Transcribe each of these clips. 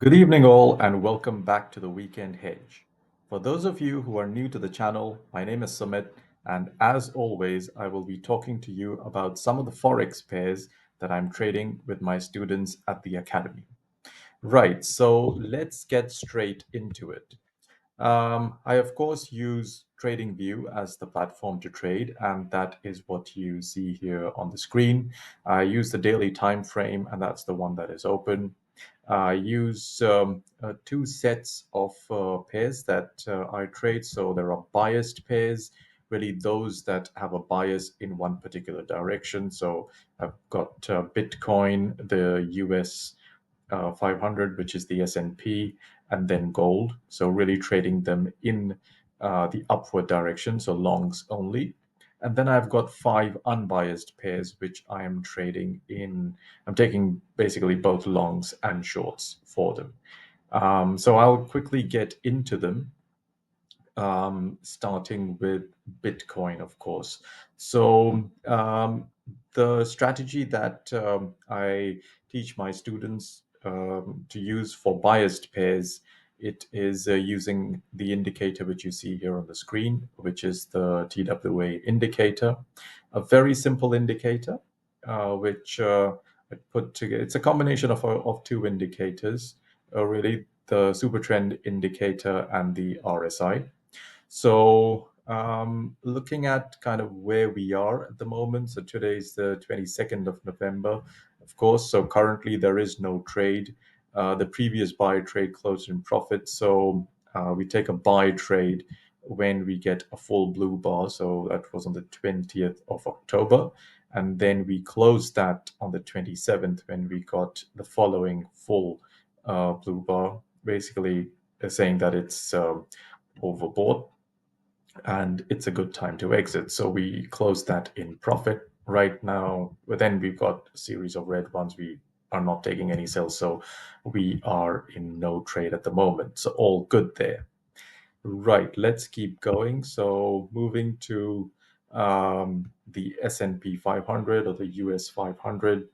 Good evening, all, and welcome back to the Weekend Hedge. For those of you who are new to the channel, my name is Sumit, and as always, I will be talking to you about some of the Forex pairs that I'm trading with my students at the Academy. Right, so let's get straight into it. I, of course, use TradingView as the platform to trade, and that is what you see here on the screen. I use the daily time frame, and that's the one that is open. I use two sets of pairs that I trade. So there are biased pairs, really those that have a bias in one particular direction. So I've got Bitcoin, the US 500, which is the S&P, and then gold. So really trading them in the upward direction, so longs only. And then I've got five unbiased pairs, which I am trading in. I'm taking basically both longs and shorts for them. So I'll quickly get into them, starting with Bitcoin, of course. So the strategy that I teach my students to use for biased pairs, it is using the indicator which you see here on the screen, which is the TWA indicator, a very simple indicator, which I put together. It's a combination of two indicators, really the super trend indicator and the RSI. So, looking at kind of where we are at the moment, so today is the 22nd of November, of course. So, currently there is no trade. The previous buy trade closed in profit. So, we take a buy trade when we get a full blue bar. So, that was on the 20th of October. And then we closed that on the 27th when we got the following full blue bar, basically saying that it's overbought and it's a good time to exit. So we close that in profit right now. But then we've got a series of red ones. We are not taking any sales, so we are in no trade at the moment. So all good there. Right, let's keep going. So moving to the S&P 500 or the US 500.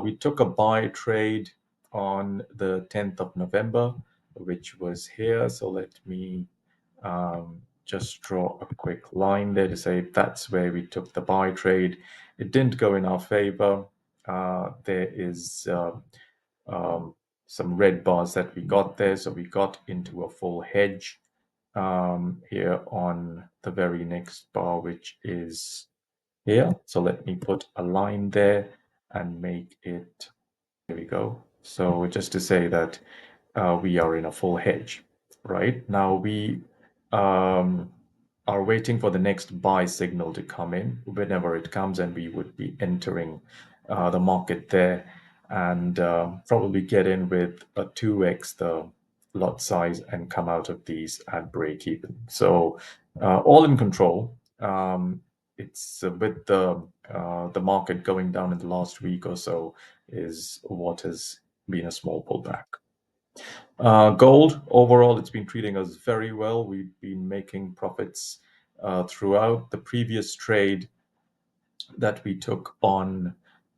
We took a buy trade on the 10th of November, which was here. So let me just draw a quick line there to say that's where we took the buy trade. It didn't go in our favor. There is some red bars that we got there. So we got into a full hedge here on the very next bar, which is here. So let me put a line there and make it, there we go. So just to say that we are in a full hedge, right? Now we are waiting for the next buy signal to come in whenever it comes, and we would be entering the market there and probably get in with a 2x the lot size and come out of these at break even. So all in control. It's with the market going down in the last week or so is what has been a small pullback. Gold, overall, it's been treating us very well. We've been making profits throughout. The previous trade that we took on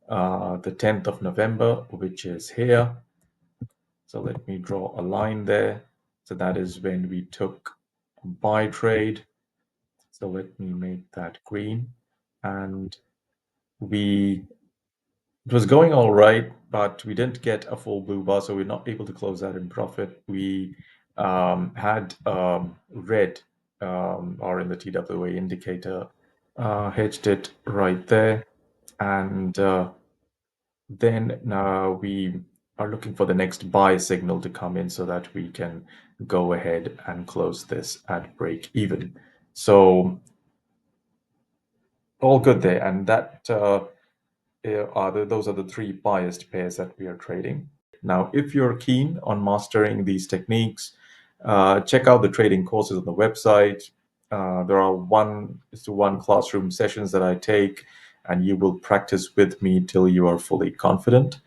the 10th of November, which is here. So let me draw a line there. So that is when we took a buy trade. So let me make that green. And it was going all right, but we didn't get a full blue bar, so we're not able to close that in profit. We had red or in the TWA indicator, hedged it right there, and then now we are looking for the next buy signal to come in so that we can go ahead and close this at break even. So all good there, and that those are the three biased pairs that we are trading. Now, if you're keen on mastering these techniques, check out the trading courses on the website. There are 1:1 classroom sessions that I take, and you will practice with me till you are fully confident.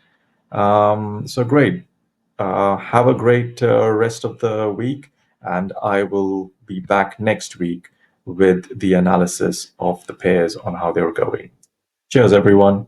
So great. Have a great rest of the week, and I will be back next week with the analysis of the pairs on how they're going. Cheers, everyone.